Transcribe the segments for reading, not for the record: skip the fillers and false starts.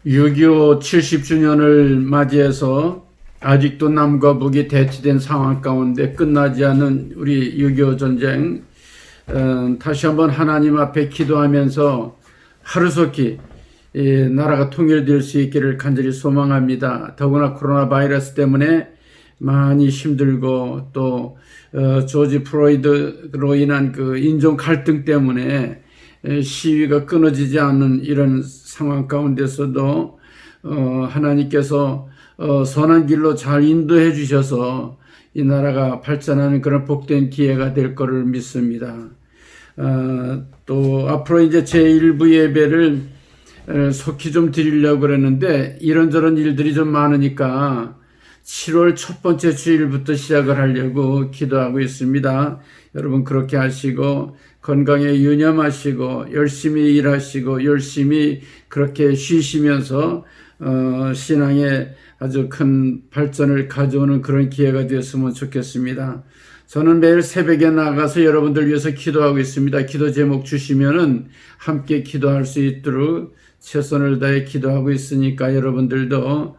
6.25 70주년을 맞이해서 아직도 남과 북이 대치된 상황 가운데 끝나지 않은 우리 6.25 전쟁, 다시 한번 하나님 앞에 기도하면서 하루속히 나라가 통일될 수 있기를 간절히 소망합니다. 더구나 코로나 바이러스 때문에 많이 힘들고 또 조지 플로이드로 인한 그 인종 갈등 때문에 시위가 끊어지지 않는 이런 상황 가운데서도 하나님께서 선한 길로 잘 인도해 주셔서 이 나라가 발전하는 그런 복된 기회가 될 거를 믿습니다. 또 앞으로 이제 제1부 예배를 속히 좀 드리려고 그랬는데 이런저런 일들이 좀 많으니까 7월 첫 번째 주일부터 시작을 하려고 기도하고 있습니다. 여러분 그렇게 하시고 건강에 유념하시고 열심히 일하시고 열심히 그렇게 쉬시면서 신앙에 아주 큰 발전을 가져오는 그런 기회가 되었으면 좋겠습니다. 저는 매일 새벽에 나가서 여러분들 위해서 기도하고 있습니다. 기도 제목 주시면은 함께 기도할 수 있도록 최선을 다해 기도하고 있으니까 여러분들도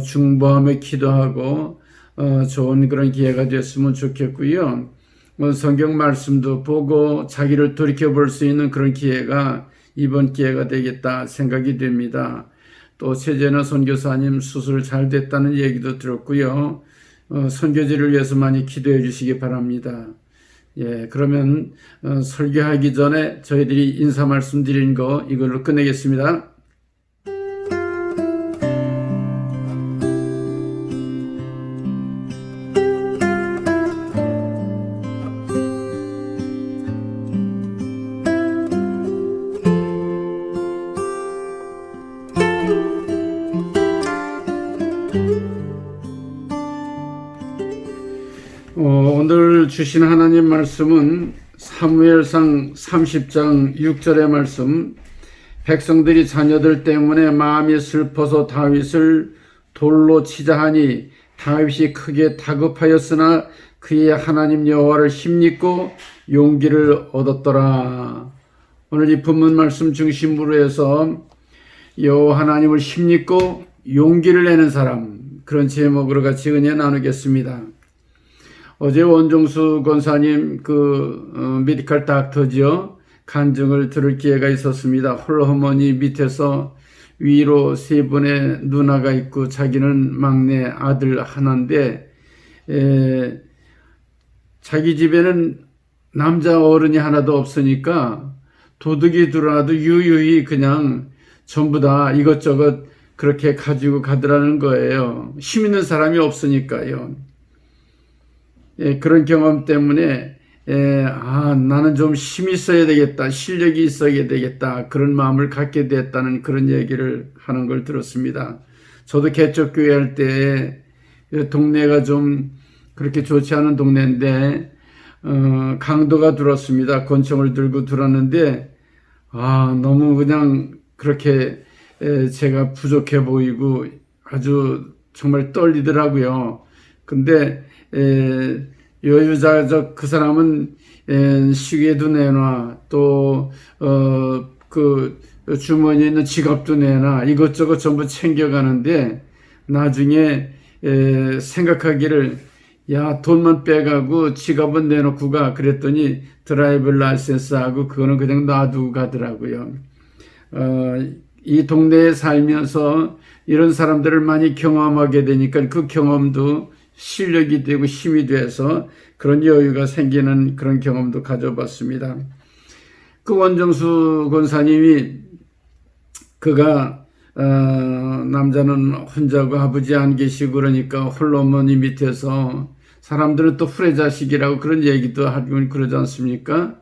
중보하며 기도하고 좋은 그런 기회가 됐으면 좋겠고요. 성경 말씀도 보고 자기를 돌이켜볼 수 있는 그런 기회가 이번 기회가 되겠다 생각이 됩니다. 또 최재나 선교사님 수술 잘 됐다는 얘기도 들었고요. 선교지를 위해서 많이 기도해 주시기 바랍니다. 예, 그러면 설교하기 전에 저희들이 인사 말씀 드린 거 이걸로 끝내겠습니다. 오늘 주신 하나님 말씀은 사무엘상 30장 6절의 말씀, 백성들이 자녀들 때문에 마음이 슬퍼서 다윗을 돌로 치자 하니 다윗이 크게 다급하였으나 그의 하나님 여호와를 힘입고 용기를 얻었더라. 오늘 이 본문 말씀 중심으로 해서 여호와 하나님을 힘입고 용기를 내는 사람, 그런 제목으로 같이 은혜 나누겠습니다. 어제 원종수 권사님 메디컬 닥터지요. 간증을 들을 기회가 있었습니다. 홀어머니 밑에서 위로 세 분의 누나가 있고 자기는 막내 아들 하나인데 자기 집에는 남자 어른이 하나도 없으니까 도둑이 들어와도 유유히 그냥 전부 다 이것저것 그렇게 가지고 가더라는 거예요. 힘 있는 사람이 없으니까요. 그런 경험 때문에 나는 좀 힘이 있어야 되겠다, 실력이 있어야 되겠다, 그런 마음을 갖게 됐다는 그런 얘기를 하는 걸 들었습니다. 저도 개척교회 할 때 동네가 좀 그렇게 좋지 않은 동네인데 강도가 들었습니다. 권총을 들고 들었는데 너무 그냥 그렇게 제가 부족해 보이고 아주 정말 떨리더라고요. 근데 여유자적 그 사람은 시계도 내놔, 또 그 주머니에 있는 지갑도 내놔, 이것저것 전부 챙겨가는데 나중에 생각하기를 야, 돈만 빼가고 지갑은 내놓고 가 그랬더니 드라이브 라이센스하고 그거는 그냥 놔두고 가더라고요. 이 동네에 살면서 이런 사람들을 많이 경험하게 되니까 그 경험도 실력이 되고 힘이 돼서 그런 여유가 생기는 그런 경험도 가져봤습니다. 그 원정수 권사님이 그가 남자는 혼자고 아버지 안 계시고 그러니까 홀로 어머니 밑에서 사람들은 또 후레자식이라고 그런 얘기도 하고 그러지 않습니까?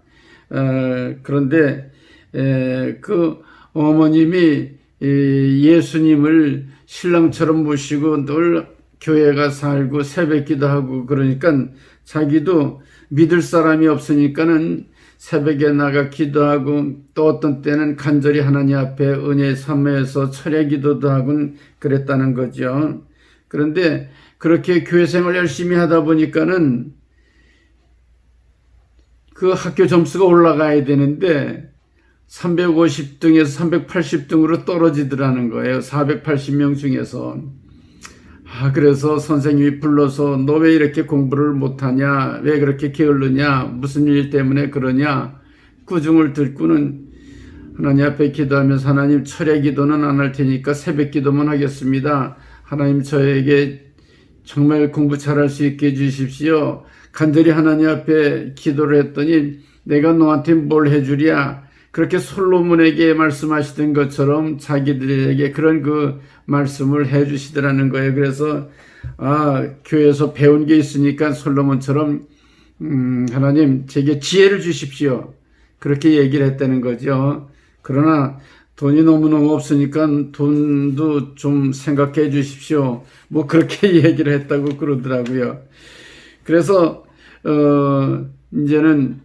그런데 그 어머님이 예수님을 신랑처럼 모시고 늘 교회가 살고 새벽기도 하고 그러니까 자기도 믿을 사람이 없으니까는 새벽에 나가 기도하고 또 어떤 때는 간절히 하나님 앞에 은혜 삼매해서 철야 기도도 하고 그랬다는 거죠. 그런데 그렇게 교회 생활 열심히 하다 보니까는 그 학교 점수가 올라가야 되는데 350등에서 380등으로 떨어지더라는 거예요. 480명 중에서. 그래서 선생님이 불러서 너 왜 이렇게 공부를 못하냐? 왜 그렇게 게을르냐? 무슨 일 때문에 그러냐? 꾸중을 듣고는 하나님 앞에 기도하면서 하나님 철야 기도는 안 할 테니까 새벽 기도만 하겠습니다. 하나님 저에게 정말 공부 잘할 수 있게 해주십시오. 간절히 하나님 앞에 기도를 했더니 내가 너한테 뭘 해주랴? 그렇게 솔로몬에게 말씀하시던 것처럼 자기들에게 그런 그 말씀을 해주시더라는 거예요. 그래서 교회에서 배운 게 있으니까 솔로몬처럼 하나님 제게 지혜를 주십시오. 그렇게 얘기를 했다는 거죠. 그러나 돈이 너무너무 없으니까 돈도 좀 생각해 주십시오. 뭐 그렇게 얘기를 했다고 그러더라고요. 그래서 이제는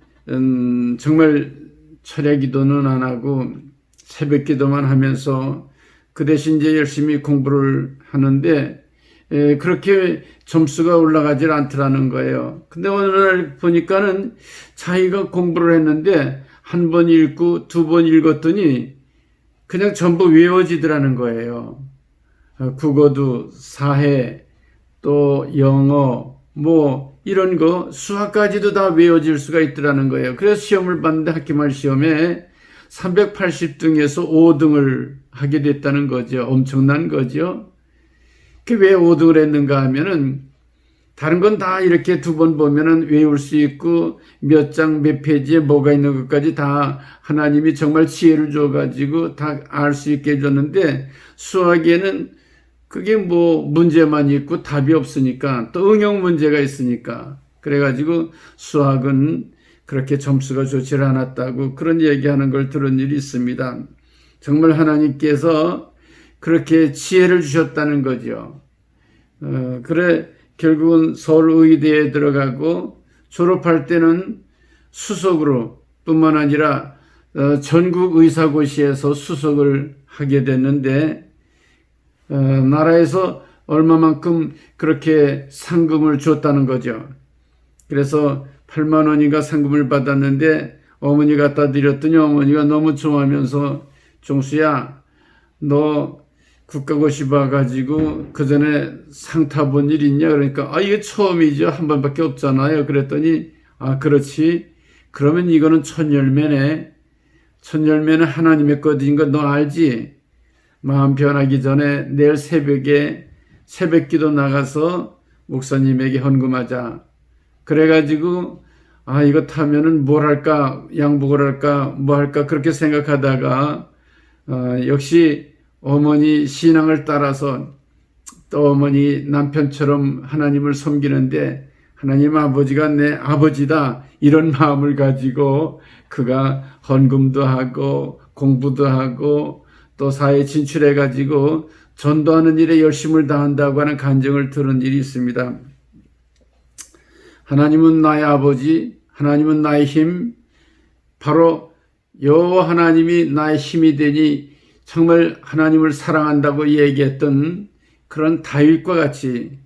정말 철야 기도는 안 하고 새벽 기도만 하면서 그 대신 이제 열심히 공부를 하는데 그렇게 점수가 올라가질 않더라는 거예요. 근데 어느 날 보니까는 자기가 공부를 했는데 한 번 읽고 두 번 읽었더니 그냥 전부 외워지더라는 거예요. 국어도 사회 또 영어 뭐 이런 거 수학까지도 다 외워질 수가 있더라는 거예요. 그래서 시험을 봤는데 학기말 시험에 380등에서 5등을 하게 됐다는 거죠. 엄청난 거죠. 왜 5등을 했는가 하면은 다른 건 다 이렇게 두 번 보면은 외울 수 있고 몇 장 몇 페이지에 뭐가 있는 것까지 다 하나님이 정말 지혜를 줘가지고 다 알 수 있게 해줬는데 수학에는 그게 뭐 문제만 있고 답이 없으니까 또 응용 문제가 있으니까 그래가지고 수학은 그렇게 점수가 좋지 않았다고 그런 얘기하는 걸 들은 일이 있습니다. 정말 하나님께서 그렇게 지혜를 주셨다는 거죠. 그래 결국은 서울의대에 들어가고 졸업할 때는 수석으로 뿐만 아니라 전국의사고시에서 수석을 하게 됐는데 나라에서 얼마만큼 그렇게 상금을 줬다는 거죠. 그래서 8만 원인가 상금을 받았는데 어머니 갖다 드렸더니 어머니가 너무 좋아하면서 종수야 너 국가고시 봐가지고 그 전에 상 타본 일 있냐? 그러니까 이게 처음이죠. 한 번밖에 없잖아요. 그랬더니 그렇지. 그러면 이거는 천열매네. 천열매는 하나님의 것인 거 너 알지? 마음 변하기 전에 내일 새벽에 새벽기도 나가서 목사님에게 헌금하자. 그래가지고 이거 타면은 뭘 할까? 양복을 할까? 뭐 할까? 그렇게 생각하다가 역시 어머니 신앙을 따라서 또 어머니 남편처럼 하나님을 섬기는데 하나님 아버지가 내 아버지다 이런 마음을 가지고 그가 헌금도 하고 공부도 하고 또 사회에 진출해 가지고 전도하는 일에 열심을 다한다고 하는 간증을 들은 일이 있습니다. 하나님은 나의 아버지, 하나님은 나의 힘, 바로 요 하나님이 나의 힘이 되니 정말 하나님을 사랑한다고 얘기했던 그런 다윗과 같이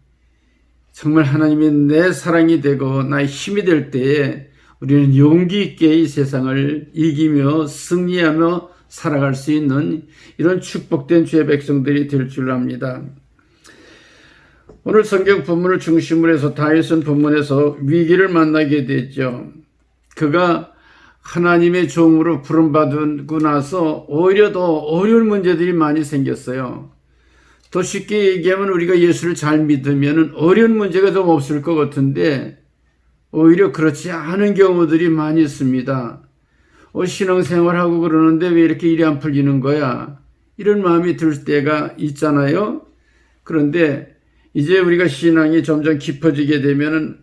정말 하나님이 내 사랑이 되고 나의 힘이 될 때에 우리는 용기 있게 이 세상을 이기며 승리하며 살아갈 수 있는 이런 축복된 주의 백성들이 될 줄 압니다. 오늘 성경 본문을 중심으로 해서 다윗은 본문에서 위기를 만나게 됐죠. 그가 하나님의 종으로 부름받고 나서 오히려 더 어려운 문제들이 많이 생겼어요. 더 쉽게 얘기하면 우리가 예수를 잘 믿으면 어려운 문제가 좀 없을 것 같은데 오히려 그렇지 않은 경우들이 많이 있습니다. 신앙생활하고 그러는데 왜 이렇게 일이 안 풀리는 거야? 이런 마음이 들 때가 있잖아요. 그런데 이제 우리가 신앙이 점점 깊어지게 되면은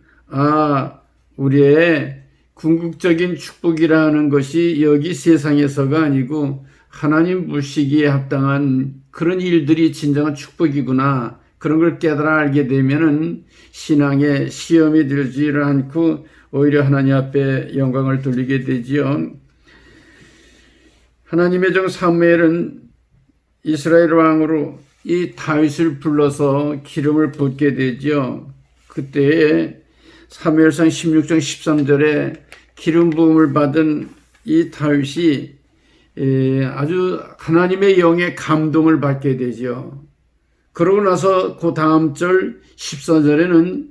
우리의 궁극적인 축복이라는 것이 여기 세상에서가 아니고 하나님 보시기에 합당한 그런 일들이 진정한 축복이구나. 그런 걸 깨달아 알게 되면은 신앙에 시험이 들지를 않고 오히려 하나님 앞에 영광을 돌리게 되지요. 하나님의 종 사무엘은 이스라엘 왕으로 이 다윗을 불러서 기름을 붓게 되죠. 그때 사무엘상 16장 13절에 기름 부음을 받은 이 다윗이 아주 하나님의 영의 감동을 받게 되죠. 그러고 나서 그 다음 절 14절에는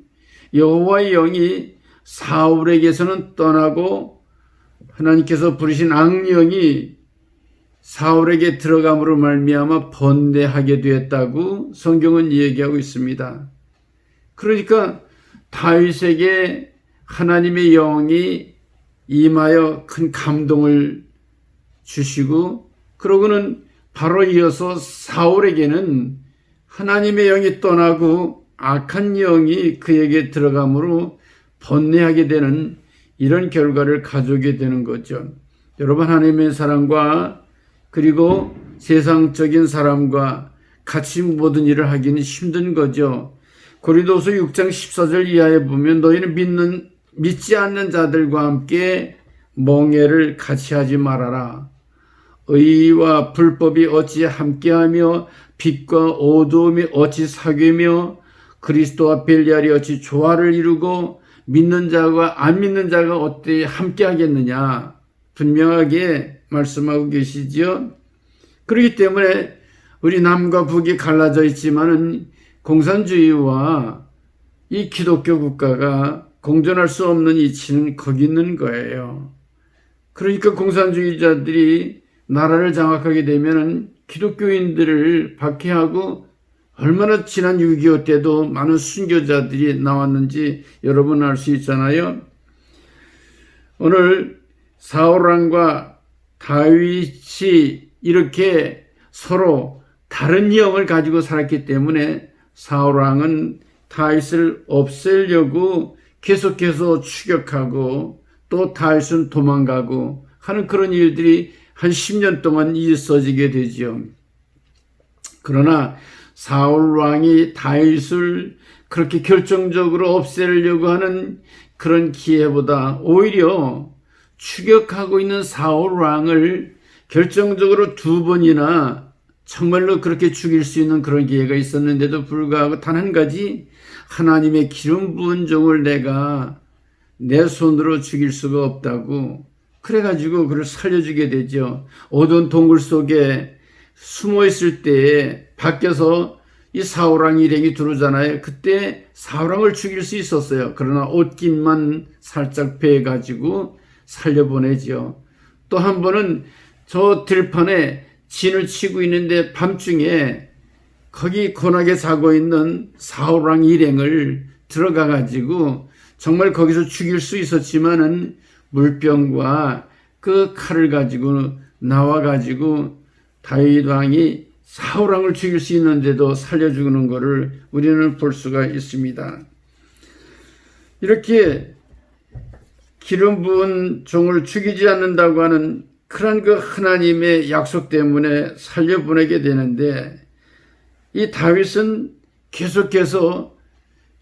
여호와의 영이 사울에게서는 떠나고 하나님께서 부르신 악령이 사울에게 들어감으로 말미암아 번뇌하게 되었다고 성경은 얘기하고 있습니다. 그러니까 다윗에게 하나님의 영이 임하여 큰 감동을 주시고, 그러고는 바로 이어서 사울에게는 하나님의 영이 떠나고 악한 영이 그에게 들어감으로 번뇌하게 되는 이런 결과를 가져오게 되는 거죠. 여러분, 하나님의 사람과 그리고 세상적인 사람과 같이 모든 일을 하기는 힘든 거죠. 고린도서 6장 14절 이하에 보면 너희는 믿지 않는 자들과 함께 멍해를 같이 하지 말아라. 의와 불법이 어찌 함께하며 빛과 어두움이 어찌 사귀며 그리스도와 벨리알이 어찌 조화를 이루고 믿는 자와 안 믿는 자가 어떻게 함께하겠느냐 분명하게 말씀하고 계시지요. 그렇기 때문에 우리 남과 북이 갈라져 있지만은 공산주의와 이 기독교 국가가 공존할 수 없는 이치는 거기 있는 거예요. 그러니까 공산주의자들이 나라를 장악하게 되면은 기독교인들을 박해하고, 얼마나 지난 6.25 때도 많은 순교자들이 나왔는지 여러분 알 수 있잖아요. 오늘 사울왕과 다윗이 이렇게 서로 다른 영을 가지고 살았기 때문에 사울왕은 다윗을 없애려고 계속해서 추격하고 또 다윗은 도망가고 하는 그런 일들이 한 10년 동안 있어지게 되죠. 그러나 사울 왕이 다윗을 그렇게 결정적으로 없애려고 하는 그런 기회보다 오히려 추격하고 있는 사울 왕을 결정적으로 2번이나 정말로 그렇게 죽일 수 있는 그런 기회가 있었는데도 불구하고 단 한 가지, 하나님의 기름 부은 종을 내가 내 손으로 죽일 수가 없다고, 그래가지고 그를 살려주게 되죠. 어두운 동굴 속에 숨어 있을 때에 밖에서 이 사울왕 일행이 들어오잖아요. 그때 사울왕을 죽일 수 있었어요. 그러나 옷깃만 살짝 베가지고 살려보내죠. 또 한 번은 저 들판에 진을 치고 있는데 밤중에 거기 고나게 자고 있는 사울왕 일행을 들어가가지고 정말 거기서 죽일 수 있었지만은 물병과 그 칼을 가지고 나와가지고 다윗 왕이 사울 왕을 죽일 수 있는데도 살려주는 것을 우리는 볼 수가 있습니다. 이렇게 기름 부은 종을 죽이지 않는다고 하는 그런 그 하나님의 약속 때문에 살려보내게 되는데, 이 다윗은 계속해서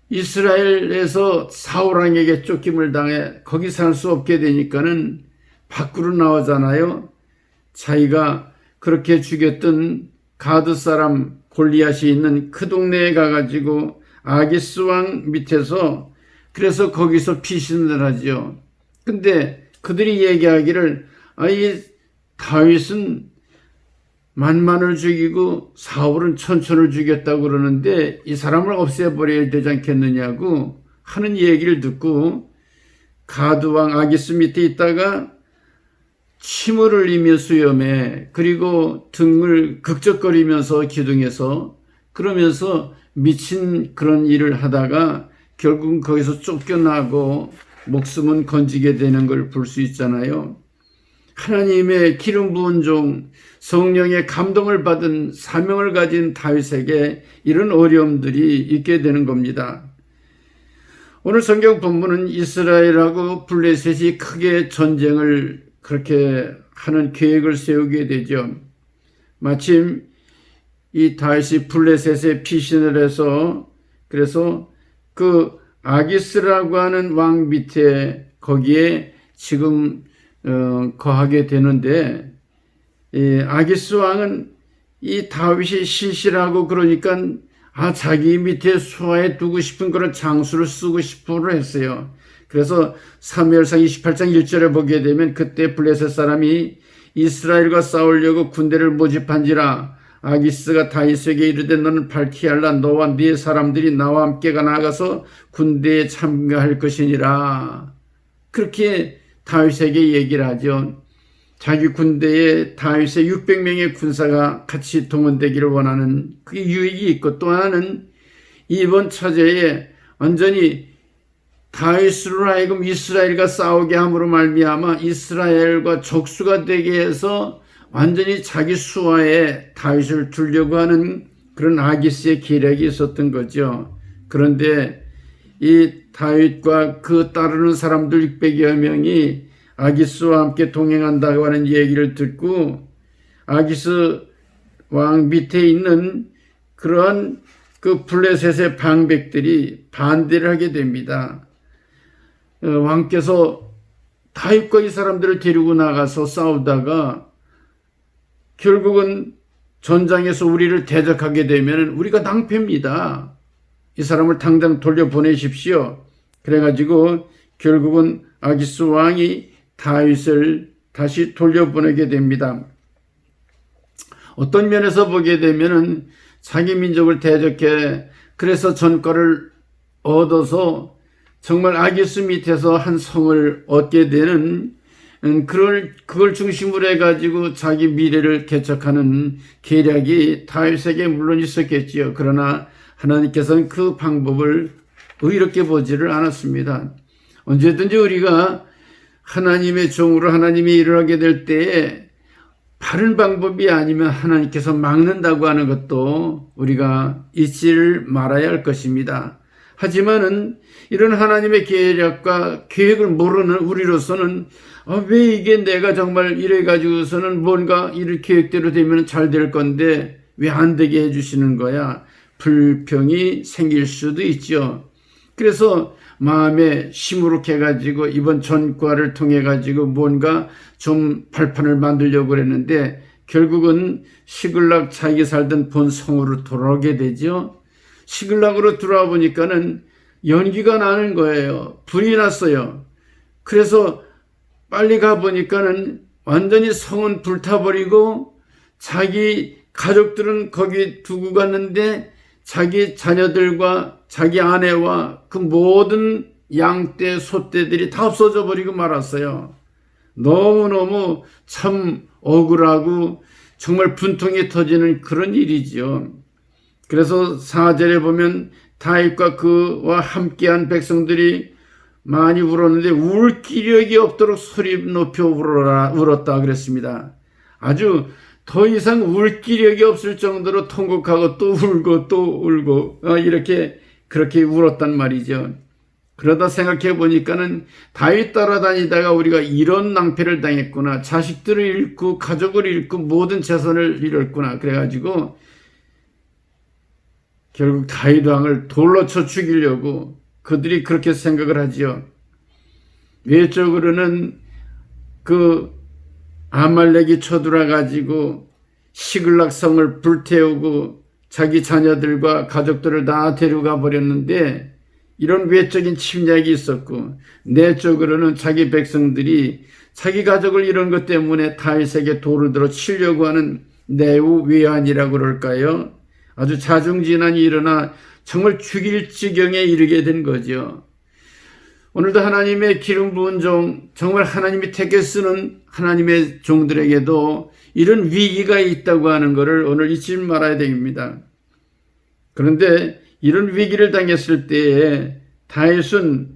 이스라엘에서 사울 왕에게 쫓김을 당해 거기 살 수 없게 되니까는 밖으로 나오잖아요. 자기가 그렇게 죽였던 가드 사람 골리앗이 있는 그 동네에 가가지고 아기스 왕 밑에서, 그래서 거기서 피신을 하죠. 근데 그들이 얘기하기를, 이 다윗은 만만을 죽이고 사울은 천천을 죽였다고 그러는데 이 사람을 없애버려야 되지 않겠느냐고 하는 얘기를 듣고 가드왕 아기스 밑에 있다가 침을 흘리며 수염에, 그리고 등을 극적거리면서 기둥에서, 그러면서 미친 그런 일을 하다가 결국은 거기서 쫓겨나고 목숨은 건지게 되는 걸 볼 수 있잖아요. 하나님의 기름 부은 종, 성령의 감동을 받은 사명을 가진 다윗에게 이런 어려움들이 있게 되는 겁니다. 오늘 성경 본문은 이스라엘하고 블레셋이 크게 전쟁을 그렇게 하는 계획을 세우게 되죠. 마침 이 다윗이 블레셋에 피신을 해서, 그래서 그 아기스라고 하는 왕 밑에 거기에 지금 거하게 되는데, 아기스 왕은 이 다윗이 신실하고 그러니까 자기 밑에 수하에 두고 싶은 그런 장수를 쓰고 싶어 했어요. 그래서 사무엘상 28장 1절에 보게 되면 그때 블레셋 사람이 이스라엘과 싸우려고 군대를 모집한지라. 아기스가 다윗에게 이르되 너는 발키할라. 너와 네 사람들이 나와 함께가 나가서 군대에 참가할 것이니라. 그렇게 다윗에게 얘기를 하죠. 자기 군대에 다윗의 600명의 군사가 같이 동원되기를 원하는 그게 유익이 있고, 또 하나는 이번 차제에 완전히 다윗으로 하여금 이스라엘과 싸우게 함으로 말미암아 이스라엘과 적수가 되게 해서 완전히 자기 수하에 다윗을 두려고 하는 그런 아기스의 계략이 있었던 거죠. 그런데 이 다윗과 그 따르는 사람들 600여 명이 아기스와 함께 동행한다고 하는 얘기를 듣고 아기스 왕 밑에 있는 그런 그 블레셋의 방백들이 반대를 하게 됩니다. 왕께서 다윗과 이 사람들을 데리고 나가서 싸우다가 결국은 전장에서 우리를 대적하게 되면 우리가 낭패입니다. 이 사람을 당장 돌려보내십시오. 그래가지고 결국은 아기스 왕이 다윗을 다시 돌려보내게 됩니다. 어떤 면에서 보게 되면은 자기 민족을 대적해 그래서 전과를 얻어서 정말 아기스 밑에서 한 성을 얻게 되는 그걸 중심으로 해가지고 자기 미래를 개척하는 계략이 다윗에게 물론 있었겠지요. 그러나 하나님께서는 그 방법을 의롭게 보지를 않았습니다. 언제든지 우리가 하나님의 종으로 하나님의 일을 하게 될 때에 바른 방법이 아니면 하나님께서 막는다고 하는 것도 우리가 잊지를 말아야 할 것입니다. 하지만은 이런 하나님의 계략과 계획을 모르는 우리로서는 왜 이게 내가 정말 이래 가지고서는 뭔가 이런 계획대로 되면 잘 될 건데 왜 안 되게 해주시는 거야? 불평이 생길 수도 있죠. 그래서 마음에 시무룩해 가지고 이번 전과를 통해 가지고 뭔가 좀 발판을 만들려고 그랬는데 결국은 시글락 자기 살던 본 성으로 돌아오게 되죠. 시글락으로 돌아와 보니까는 연기가 나는 거예요. 불이 났어요. 그래서 빨리 가 보니까는 완전히 성은 불타버리고 자기 가족들은 거기 두고 갔는데 자기 자녀들과 자기 아내와 그 모든 양떼, 소떼들이 다 없어져 버리고 말았어요. 너무너무 참 억울하고 정말 분통이 터지는 그런 일이죠. 그래서 4절에 보면 다윗과 그와 함께한 백성들이 많이 울었는데 울 기력이 없도록 소리 높여 울었다 그랬습니다. 아주 더 이상 울 기력이 없을 정도로 통곡하고 또 울고 또 울고 이렇게 그렇게 울었단 말이죠. 그러다 생각해 보니까는 다윗 따라다니다가 우리가 이런 낭패를 당했구나. 자식들을 잃고 가족을 잃고 모든 재산을 잃었구나. 그래가지고 결국 다윗 왕을 돌로 쳐 죽이려고 그들이 그렇게 생각을 하지요. 외적으로는 그 아말렉이 쳐들어 가지고 시글락 성을 불태우고 자기 자녀들과 가족들을 다 데려가 버렸는데 이런 외적인 침략이 있었고 내적으로는 자기 백성들이 자기 가족을 잃은 것 때문에 다윗에게 돌을 들어 치려고 하는 내후 외환이라고 그럴까요? 아주 자중진환이 일어나 정말 죽일 지경에 이르게 된 거죠. 오늘도 하나님의 기름 부은 종, 정말 하나님이 택해 쓰는 하나님의 종들에게도 이런 위기가 있다고 하는 것을 오늘 잊지 말아야 됩니다. 그런데 이런 위기를 당했을 때에 다윗은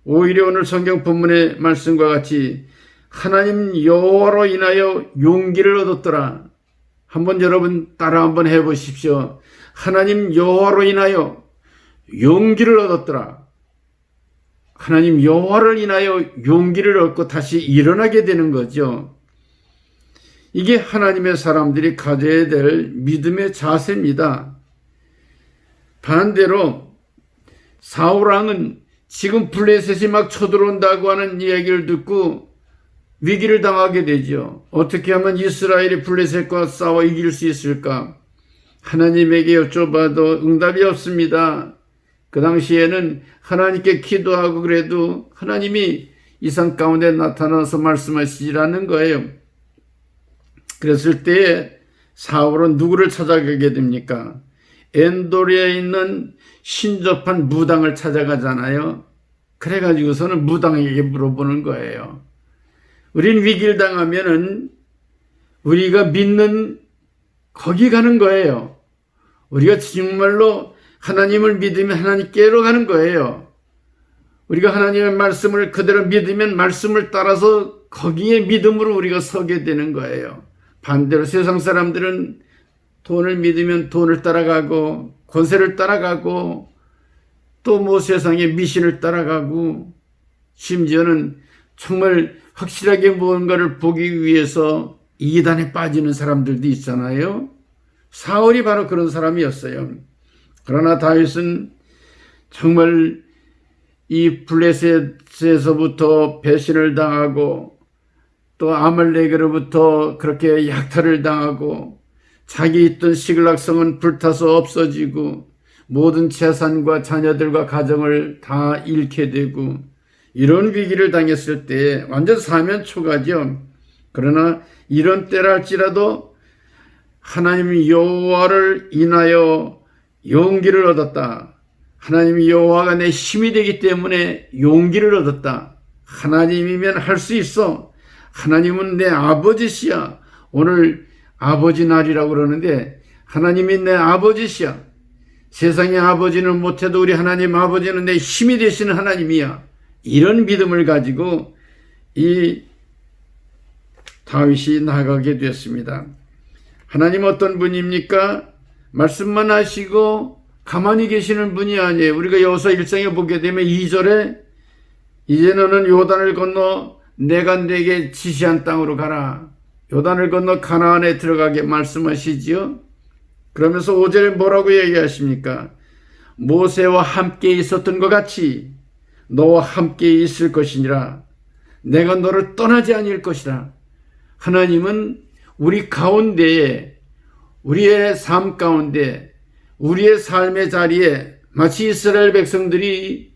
오히려 오늘 성경 본문의 말씀과 같이 하나님 여호와로 인하여 용기를 얻었더라. 한번 여러분 따라 한번 해보십시오. 하나님 여호와로 인하여 용기를 얻었더라. 하나님 여호와를 인하여 용기를 얻고 다시 일어나게 되는 거죠. 이게 하나님의 사람들이 가져야 될 믿음의 자세입니다. 반대로 사울왕은 지금 블레셋이 막 쳐들어온다고 하는 이야기를 듣고 위기를 당하게 되죠. 어떻게 하면 이스라엘이 블레셋과 싸워 이길 수 있을까? 하나님에게 여쭤봐도 응답이 없습니다. 그 당시에는 하나님께 기도하고 그래도 하나님이 이상 가운데 나타나서 말씀하시지 않는 거예요. 그랬을 때에 사울은 누구를 찾아가게 됩니까? 엔도리에 있는 신접한 무당을 찾아가잖아요. 그래가지고서는 무당에게 물어보는 거예요. 우린 위기를 당하면은 우리가 믿는 거기 가는 거예요. 우리가 정말로 하나님을 믿으면 하나님께로 가는 거예요. 우리가 하나님의 말씀을 그대로 믿으면 말씀을 따라서 거기에 믿음으로 우리가 서게 되는 거예요. 반대로 세상 사람들은 돈을 믿으면 돈을 따라가고 권세를 따라가고 또 뭐 세상의 미신을 따라가고 심지어는 정말 확실하게 무언가를 보기 위해서 이단에 빠지는 사람들도 있잖아요. 사울이 바로 그런 사람이었어요. 그러나 다윗은 정말 이 블레셋에서부터 배신을 당하고 또 아말렉으로부터 그렇게 약탈을 당하고 자기 있던 시글락성은 불타서 없어지고 모든 재산과 자녀들과 가정을 다 잃게 되고 이런 위기를 당했을 때 완전 사면초가죠. 그러나 이런 때랄지라도 하나님 여호와를 인하여 용기를 얻었다. 하나님 여호와가 내 힘이 되기 때문에 용기를 얻었다. 하나님이면 할 수 있어. 하나님은 내 아버지시야. 오늘 아버지 날이라고 그러는데 하나님이 내 아버지시야. 세상의 아버지는 못해도 우리 하나님 아버지는 내 힘이 되시는 하나님이야. 이런 믿음을 가지고 이 다윗이 나가게 됐습니다. 하나님 어떤 분입니까? 말씀만 하시고 가만히 계시는 분이 아니에요. 우리가 여호수아 1장에 보게 되면 2절에 이제 너는 요단을 건너 내가 네게 지시한 땅으로 가라. 요단을 건너 가나안에 들어가게 말씀하시지요. 그러면서 5절에 뭐라고 얘기하십니까? 모세와 함께 있었던 것 같이 너와 함께 있을 것이니라. 내가 너를 떠나지 아니할 것이라. 하나님은 우리 가운데에 우리의 삶 가운데 우리의 삶의 자리에 마치 이스라엘 백성들이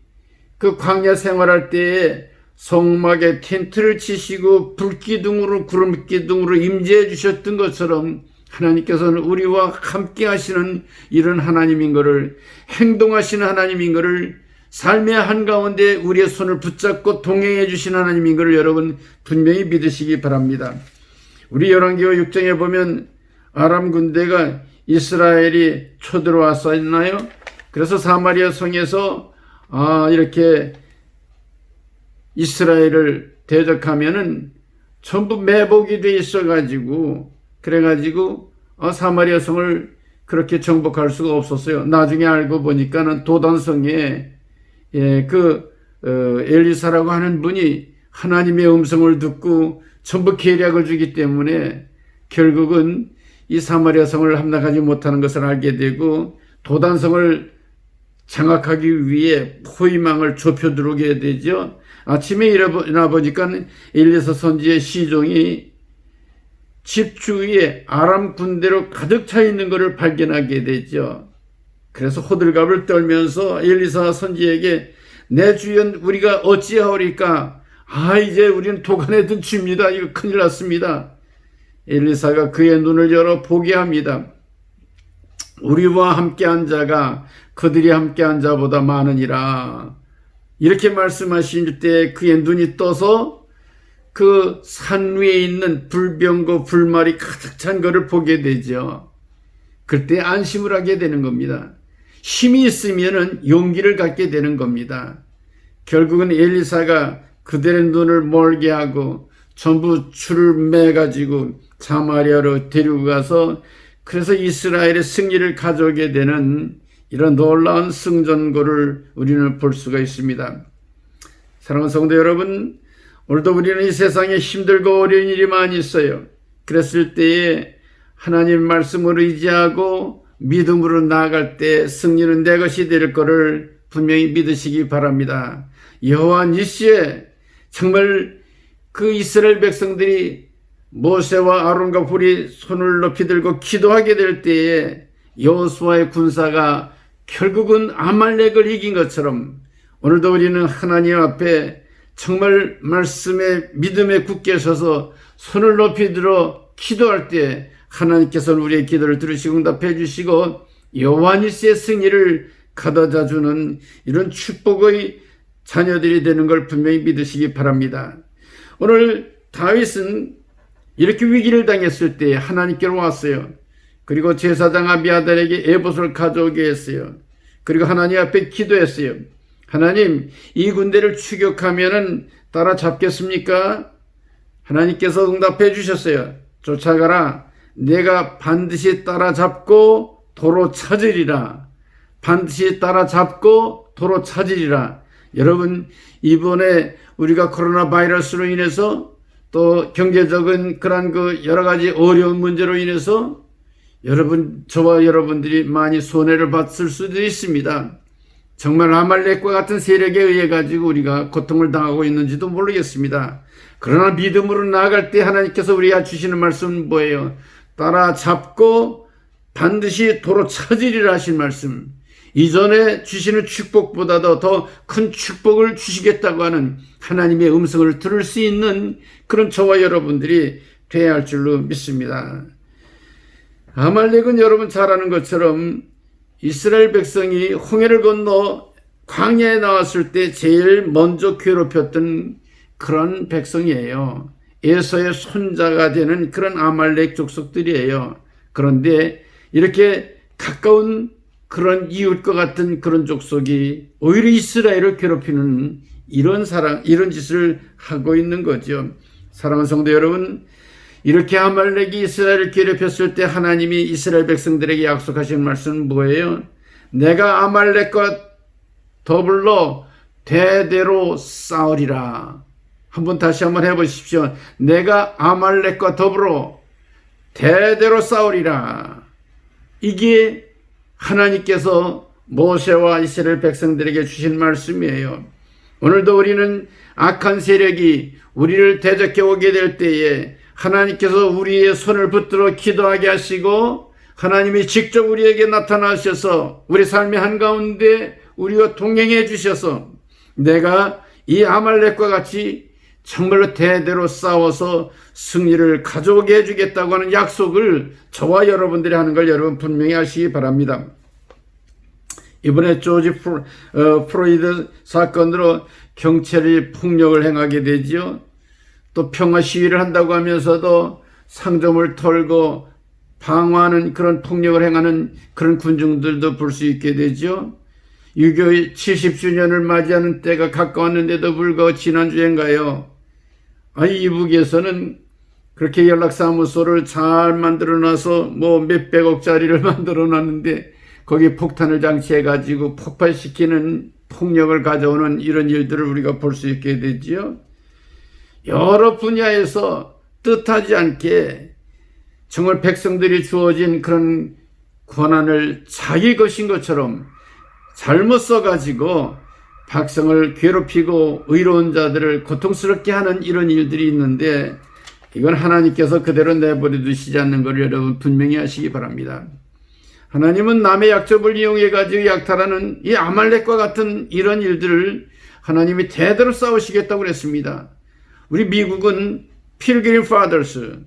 그 광야 생활할 때에 성막에 텐트를 치시고 불기둥으로 구름기둥으로 임재해 주셨던 것처럼 하나님께서는 우리와 함께 하시는 이런 하나님인 것을 행동하시는 하나님인 것을 삶의 한가운데 우리의 손을 붙잡고 동행해 주시는 하나님인 것을 여러분 분명히 믿으시기 바랍니다. 우리 열왕기하 6장에 보면 아람 군대가 이스라엘이 쳐들어왔었나요? 그래서 사마리아 성에서 이렇게 이스라엘을 대적하면은 전부 매복이 돼 있어가지고 그래가지고 사마리아 성을 그렇게 정복할 수가 없었어요. 나중에 알고 보니까는 도단성에 엘리사라고 하는 분이 하나님의 음성을 듣고 전부 계략을 주기 때문에 결국은 이 사마리아 성을 함락하지 못하는 것을 알게 되고 도단성을 장악하기 위해 포위망을 좁혀 들어오게 되죠. 아침에 일어나 보니까 엘리사 선지의 시종이 집 주위에 아람 군대로 가득 차 있는 것을 발견하게 되죠. 그래서 호들갑을 떨면서 엘리사 선지에게 내 주연 우리가 어찌하오리까? 이제 우리는 도간에 든 쥐입니다. 이거 큰일 났습니다. 엘리사가 그의 눈을 열어 보게 합니다. 우리와 함께한 자가 그들이 함께한 자보다 많으니라. 이렇게 말씀하실 때 그의 눈이 떠서 그 산 위에 있는 불병거 불말이 가득 찬 것을 보게 되죠. 그때 안심을 하게 되는 겁니다. 힘이 있으면 용기를 갖게 되는 겁니다. 결국은 엘리사가 그들의 눈을 멀게 하고 전부 줄을 매가지고 사마리아로 데리고 가서 그래서 이스라엘의 승리를 가져오게 되는 이런 놀라운 승전고를 우리는 볼 수가 있습니다. 사랑하는 성도 여러분, 오늘도 우리는 이 세상에 힘들고 어려운 일이 많이 있어요. 그랬을 때에 하나님 말씀을 의지하고 믿음으로 나아갈 때 승리는 내 것이 될 것을 분명히 믿으시기 바랍니다. 여호와 니시에 정말 그 이스라엘 백성들이 모세와 아론과 훌이 손을 높이 들고 기도하게 될 때에 여호수아의 군사가 결국은 아말렉을 이긴 것처럼 오늘도 우리는 하나님 앞에 정말 말씀에 믿음에 굳게 서서 손을 높이 들어 기도할 때 하나님께서는 우리의 기도를 들으시고 응답해 주시고 요한일세의 승리를 가져다 주는 이런 축복의 자녀들이 되는 걸 분명히 믿으시기 바랍니다. 오늘 다윗은 이렇게 위기를 당했을 때 하나님께로 왔어요. 그리고 제사장 아비아달에게 에봇을 가져오게 했어요. 그리고 하나님 앞에 기도했어요. 하나님, 이 군대를 추격하면은 따라잡겠습니까? 하나님께서 응답해 주셨어요. 쫓아가라. 내가 반드시 따라잡고 도로 찾으리라. 반드시 따라잡고 도로 찾으리라. 여러분, 이번에 우리가 코로나 바이러스로 인해서 또 경제적인 그런 여러 가지 어려운 문제로 인해서 저와 여러분들이 많이 손해를 봤을 수도 있습니다. 정말 아말렉과 같은 세력에 의해 가지고 우리가 고통을 당하고 있는지도 모르겠습니다. 그러나 믿음으로 나아갈 때 하나님께서 우리가 주시는 말씀은 뭐예요? 따라잡고 반드시 도로 찾으리라 하신 말씀. 이전에 주시는 축복보다도 더 큰 축복을 주시겠다고 하는 하나님의 음성을 들을 수 있는 그런 저와 여러분들이 되어야 할 줄로 믿습니다. 아말렉은 여러분 잘 아는 것처럼 이스라엘 백성이 홍해를 건너 광야에 나왔을 때 제일 먼저 괴롭혔던 그런 백성이에요. 에서의 손자가 되는 그런 아말렉 족속들이에요. 그런데 이렇게 가까운 그런 이웃과 같은 그런 족속이 오히려 이스라엘을 괴롭히는 이런 짓을 하고 있는 거죠. 사랑하는 성도 여러분, 이렇게 아말렉이 이스라엘을 괴롭혔을 때 하나님이 이스라엘 백성들에게 약속하신 말씀은 뭐예요? 내가 아말렉과 더불어 대대로 싸우리라. 다시 한번 해보십시오. 내가 아말렉과 더불어 대대로 싸우리라. 이게 하나님께서 모세와 이스라엘 백성들에게 주신 말씀이에요. 오늘도 우리는 악한 세력이 우리를 대적해 오게 될 때에 하나님께서 우리의 손을 붙들어 기도하게 하시고 하나님이 직접 우리에게 나타나셔서 우리 삶의 한가운데 우리와 동행해 주셔서 내가 이 아말렉과 같이 정말로 대대로 싸워서 승리를 가져오게 해주겠다고 하는 약속을 저와 여러분들이 하는 걸 여러분 분명히 아시기 바랍니다. 이번에 조지 프로이드 사건으로 경찰이 폭력을 행하게 되죠. 또 평화 시위를 한다고 하면서도 상점을 털고 방어하는 그런 폭력을 행하는 그런 군중들도 볼 수 있게 되죠. 6.25 70주년을 맞이하는 때가 가까웠는데도 불구하고 지난주엔가요, 이북에서는 그렇게 연락사무소를 잘 만들어놔서 몇백억짜리를 만들어놨는데 거기에 폭탄을 장치해가지고 폭발시키는 폭력을 가져오는 이런 일들을 우리가 볼 수 있게 되지요. 여러 분야에서 뜻하지 않게 정말 백성들이 주어진 그런 권한을 자기 것인 것처럼 잘못 써가지고 백성을 괴롭히고 의로운 자들을 고통스럽게 하는 이런 일들이 있는데 이건 하나님께서 그대로 내버려 두시지 않는 걸 여러분 분명히 하시기 바랍니다. 하나님은 남의 약점을 이용해 가지고 약탈하는 이 아말렉과 같은 이런 일들을 하나님이 대대로 싸우시겠다고 그랬습니다. 우리 미국은 필그림 파더스,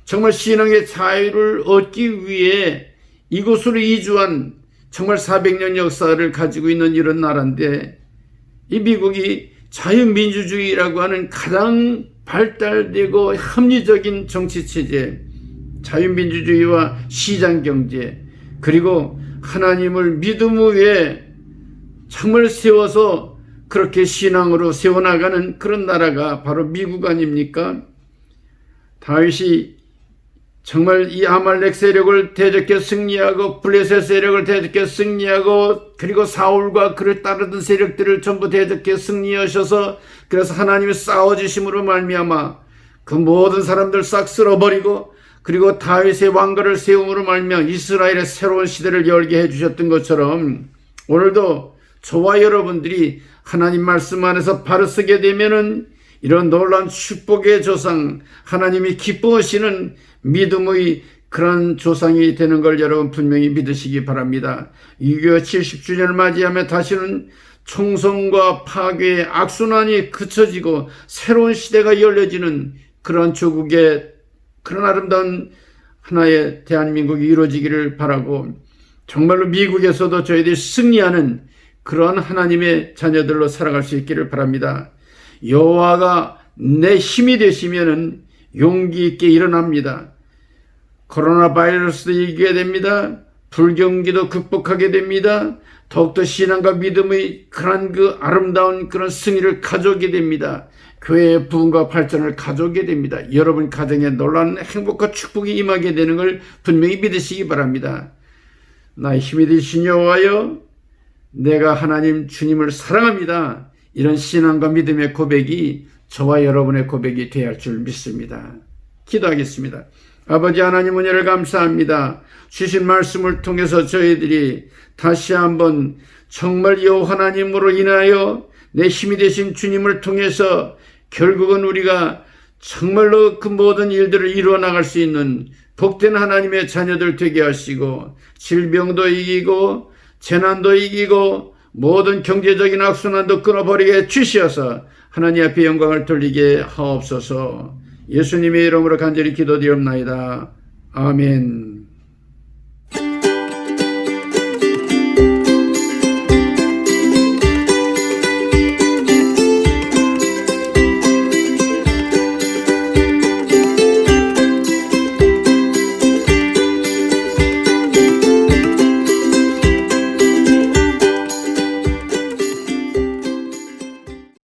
정말 신앙의 자유를 얻기 위해 이곳으로 이주한 정말 400년 역사를 가지고 있는 이런 나라인데 이 미국이 자유민주주의라고 하는 가장 발달되고 합리적인 정치체제, 자유민주주의와 시장경제, 그리고 하나님을 믿음 위에 정말 세워서 그렇게 신앙으로 세워나가는 그런 나라가 바로 미국 아닙니까? 다윗이 정말 이 아말렉 세력을 대적해 승리하고 블레셋 세력을 대적해 승리하고 그리고 사울과 그를 따르던 세력들을 전부 대적해 승리하셔서 그래서 하나님이 싸워주심으로 말미암아 그 모든 사람들 싹 쓸어버리고 그리고 다윗의 왕가를 세움으로 말미암아 이스라엘의 새로운 시대를 열게 해주셨던 것처럼 오늘도 저와 여러분들이 하나님 말씀 안에서 바로 서게 되면은 이런 놀라운 축복의 조상, 하나님이 기뻐하시는 믿음의 그런 조상이 되는 걸 여러분 분명히 믿으시기 바랍니다. 6.25 70주년을 맞이하며 다시는 총성과 파괴의 악순환이 그쳐지고 새로운 시대가 열려지는 그런 조국의 그런 아름다운 하나의 대한민국이 이루어지기를 바라고, 정말로 미국에서도 저희들이 승리하는 그런 하나님의 자녀들로 살아갈 수 있기를 바랍니다. 여호와가 내 힘이 되시면은 용기 있게 일어납니다. 코로나 바이러스도 이기게 됩니다. 불경기도 극복하게 됩니다. 더욱더 신앙과 믿음의 그 아름다운 그런 승리를 가져오게 됩니다. 교회의 부흥과 발전을 가져오게 됩니다. 여러분 가정에 놀라운 행복과 축복이 임하게 되는 걸 분명히 믿으시기 바랍니다. 나의 힘이 되신 여호와여, 내가 하나님 주님을 사랑합니다. 이런 신앙과 믿음의 고백이 저와 여러분의 고백이 되어야 할 줄 믿습니다. 기도하겠습니다. 아버지 하나님, 은혜를 감사합니다. 주신 말씀을 통해서 저희들이 다시 한번 정말 여호와 하나님으로 인하여 내 힘이 되신 주님을 통해서 결국은 우리가 정말로 그 모든 일들을 이루어 나갈 수 있는 복된 하나님의 자녀들 되게 하시고, 질병도 이기고 재난도 이기고 모든 경제적인 악순환도 끊어버리게 주시어서 하나님 앞에 영광을 돌리게 하옵소서. 예수님의 이름으로 간절히 기도드리옵나이다. 아멘.